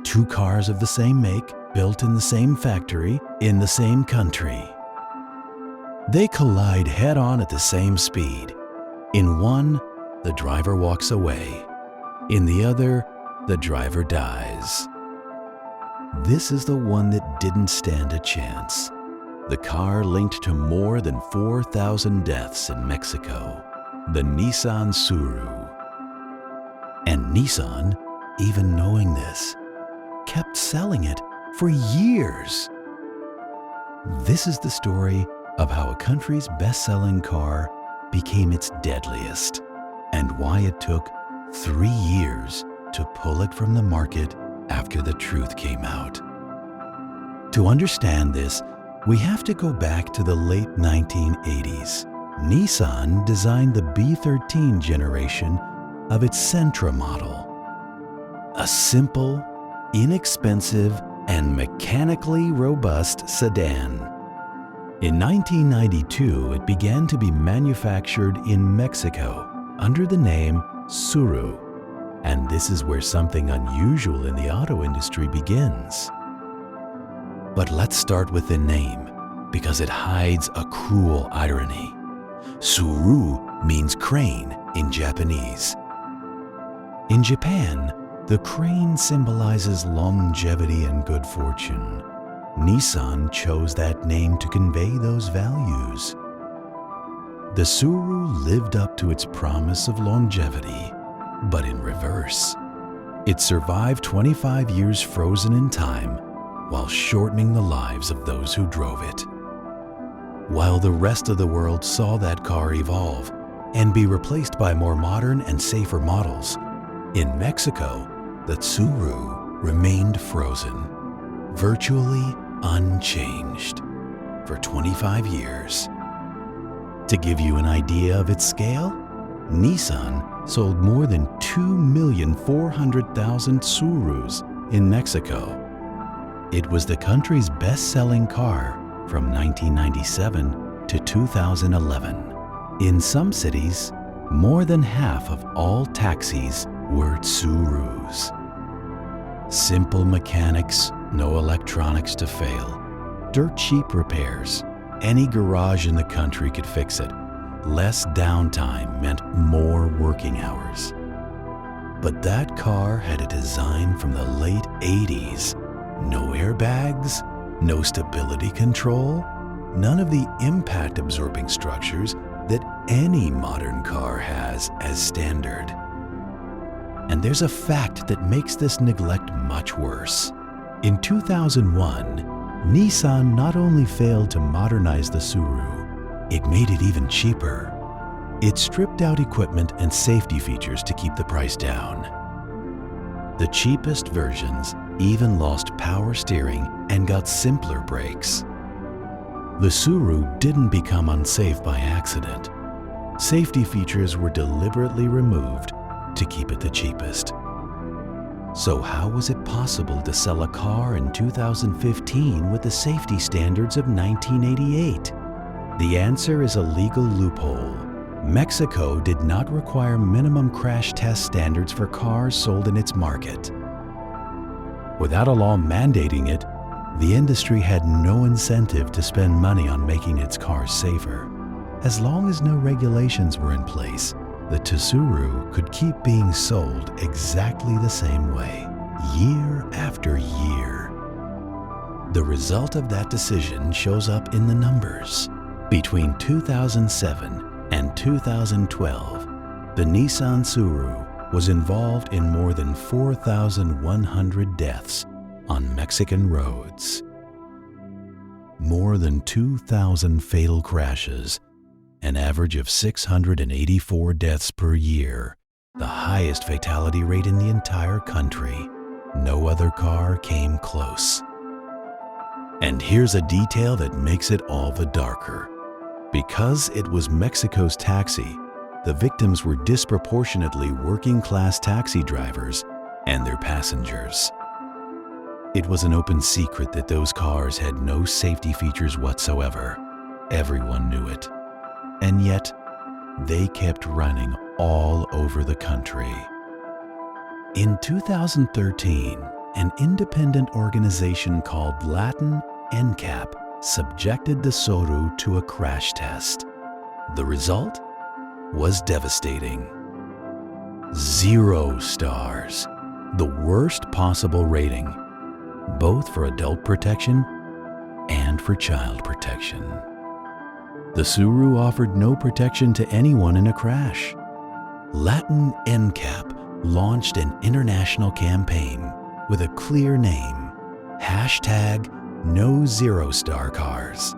Two cars of the same make, built in the same factory, in the same country. They collide head-on at the same speed. In one, the driver walks away. In the other, the driver dies. This is the one that didn't stand a chance. The car linked to more than 4,000 deaths in Mexico, the Nissan Tsuru. And Nissan, even knowing this, kept selling it for years. This is the story of how a country's best-selling car became its deadliest, and why it took 3 years to pull it from the market after the truth came out. To understand this, we have to go back to the late 1980s. Nissan designed the B13 generation of its Sentra model. A simple, inexpensive, and mechanically robust sedan. In 1992, it began to be manufactured in Mexico under the name Tsuru. And this is where something unusual in the auto industry begins. But let's start with the name, because it hides a cruel irony. Tsuru means crane in Japanese. In Japan, the crane symbolizes longevity and good fortune. Nissan chose that name to convey those values. The Tsuru lived up to its promise of longevity, but in reverse. It survived 25 years frozen in time while shortening the lives of those who drove it. While the rest of the world saw that car evolve and be replaced by more modern and safer models, in Mexico, the Tsuru remained frozen, virtually unchanged, for 25 years. To give you an idea of its scale, Nissan sold more than 2,400,000 Tsurus in Mexico. It was the country's best-selling car from 1997 to 2011. In some cities, more than half of all taxis were Tsurus. Simple mechanics, no electronics to fail, dirt cheap repairs. Any garage in the country could fix it. Less downtime meant more working hours. But that car had a design from the late 80s. No airbags, no stability control, none of the impact-absorbing structures that any modern car has as standard. And there's a fact that makes this neglect much worse. In 2001, Nissan not only failed to modernize the Tsuru, it made it even cheaper. It stripped out equipment and safety features to keep the price down. The cheapest versions even lost power steering and got simpler brakes. The Tsuru didn't become unsafe by accident. Safety features were deliberately removed to keep it the cheapest. So how was it possible to sell a car in 2015 with the safety standards of 1988? The answer is a legal loophole. Mexico did not require minimum crash test standards for cars sold in its market. Without a law mandating it, the industry had no incentive to spend money on making its cars safer. As long as no regulations were in place, the Tsuru could keep being sold exactly the same way, year after year. The result of that decision shows up in the numbers. Between 2007 and 2012, the Nissan Tsuru was involved in more than 4,100 deaths on Mexican roads. More than 2,000 fatal crashes, an average of 684 deaths per year, the highest fatality rate in the entire country. No other car came close. And here's a detail that makes it all the darker. Because it was Mexico's taxi, the victims were disproportionately working-class taxi drivers and their passengers. It was an open secret that those cars had no safety features whatsoever. Everyone knew it. And yet, they kept running all over the country. In 2013, an independent organization called Latin NCAP subjected the Tsuru to a crash test. The result was devastating. 0 stars, the worst possible rating, both for adult protection and for child protection. The Tsuru offered no protection to anyone in a crash. Latin NCAP launched an international campaign with a clear name, #No 0-star cars.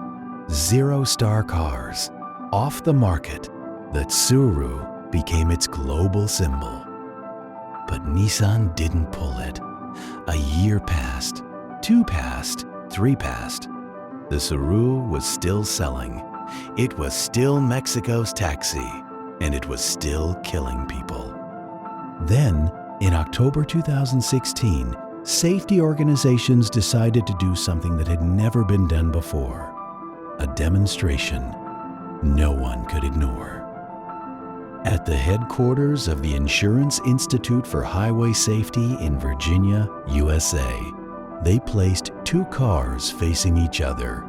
0-star cars. Off the market, the Tsuru became its global symbol. But Nissan didn't pull it. A year passed, 2 passed, 3 passed. The Tsuru was still selling. It was still Mexico's taxi, and it was still killing people. Then, in October 2016, safety organizations decided to do something that had never been done before. A demonstration no one could ignore. At the headquarters of the Insurance Institute for Highway Safety in Virginia, USA, they placed 2 cars facing each other.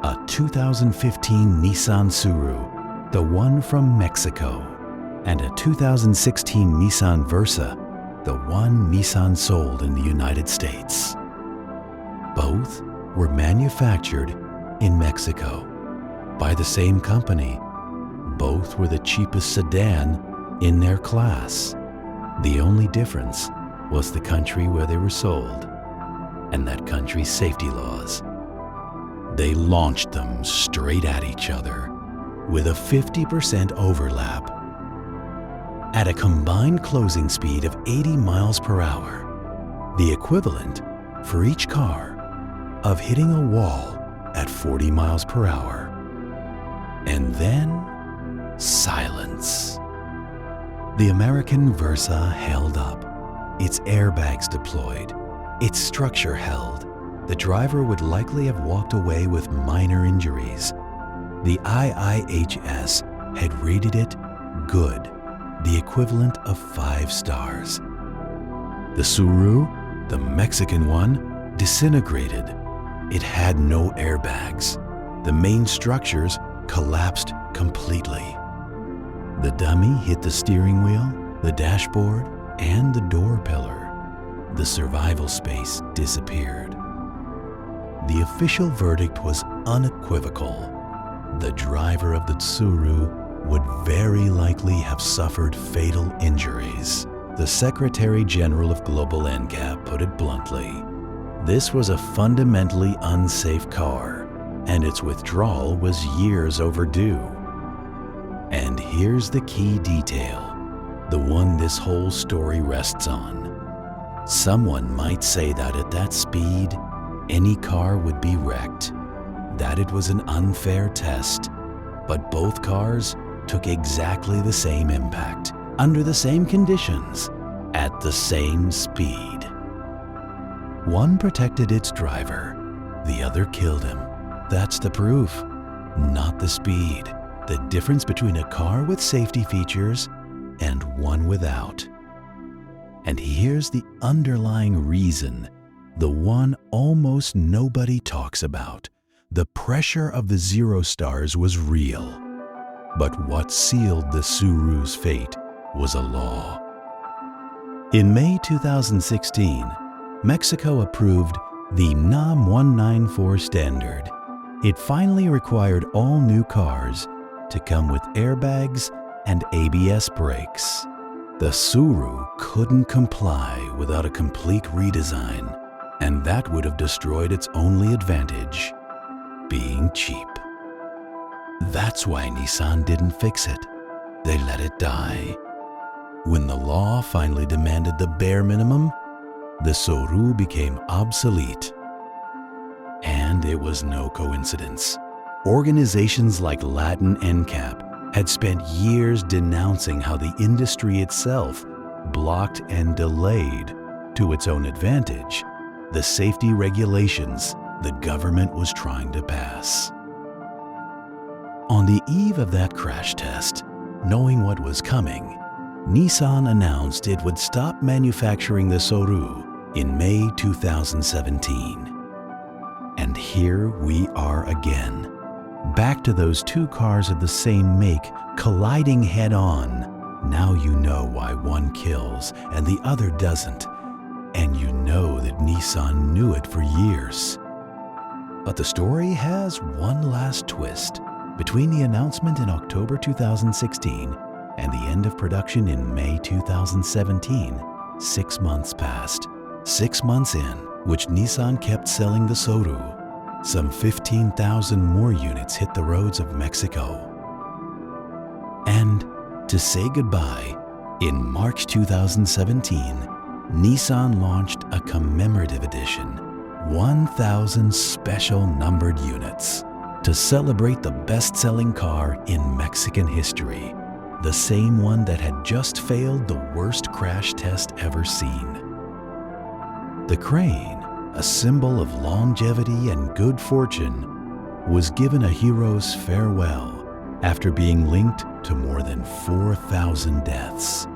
A 2015 Nissan Tsuru, the one from Mexico, and a 2016 Nissan Versa, the one Nissan sold in the United States. Both were manufactured in Mexico by the same company. Both were the cheapest sedan in their class. The only difference was the country where they were sold and that country's safety laws. They launched them straight at each other with a 50% overlap at a combined closing speed of 80 miles per hour, the equivalent for each car of hitting a wall at 40 miles per hour. And then silence. The American Versa held up, its airbags deployed, its structure held. The driver would likely have walked away with minor injuries. The IIHS had rated it good, the equivalent of 5 stars. The Tsuru, the Mexican one, disintegrated. It had no airbags. The main structures collapsed completely. The dummy hit the steering wheel, the dashboard, and the door pillar. The survival space disappeared. The official verdict was unequivocal. The driver of the Tsuru would very likely have suffered fatal injuries. The Secretary General of Global NCAP put it bluntly. This was a fundamentally unsafe car, and its withdrawal was years overdue. And here's the key detail, the one this whole story rests on. Someone might say that at that speed, any car would be wrecked, that it was an unfair test, but both cars took exactly the same impact, under the same conditions, at the same speed. One protected its driver, the other killed him. That's the proof, not the speed. The difference between a car with safety features and one without. And here's the underlying reason, the one almost nobody talks about. The pressure of the 0 stars was real. But what sealed the Tsuru's fate was a law. In May 2016, Mexico approved the NOM 194 standard. It finally required all new cars to come with airbags and ABS brakes. The Tsuru couldn't comply without a complete redesign, and that would have destroyed its only advantage, being cheap. That's why Nissan didn't fix it. They let it die. When the law finally demanded the bare minimum, the Tsuru became obsolete. And it was no coincidence. Organizations like Latin NCAP had spent years denouncing how the industry itself blocked and delayed, to its own advantage, the safety regulations the government was trying to pass. On the eve of that crash test, knowing what was coming, Nissan announced it would stop manufacturing the Tsuru in May 2017. And here we are again, back to those two cars of the same make colliding head-on. Now you know why one kills and the other doesn't, and you know that Nissan knew it for years. But the story has one last twist. Between the announcement in October 2016 and the end of production in May 2017, 6 months passed. 6 months in which Nissan kept selling the Tsuru. Some 15,000 more units hit the roads of Mexico. And to say goodbye, in March 2017, Nissan launched a commemorative edition, 1,000 special numbered units, to celebrate the best-selling car in Mexican history, the same one that had just failed the worst crash test ever seen. The crane, a symbol of longevity and good fortune, was given a hero's farewell after being linked to more than 4,000 deaths.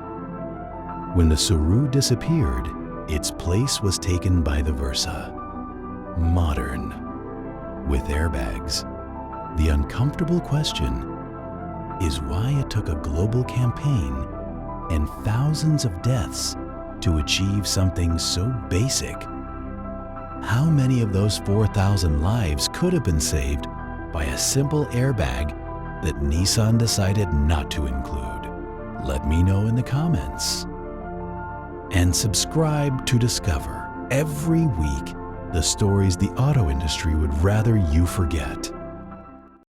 When the Tsuru disappeared, its place was taken by the Versa, modern, with airbags. The uncomfortable question is why it took a global campaign and thousands of deaths to achieve something so basic. How many of those 4,000 lives could have been saved by a simple airbag that Nissan decided not to include? Let me know in the comments. And subscribe to discover every week the stories the auto industry would rather you forget.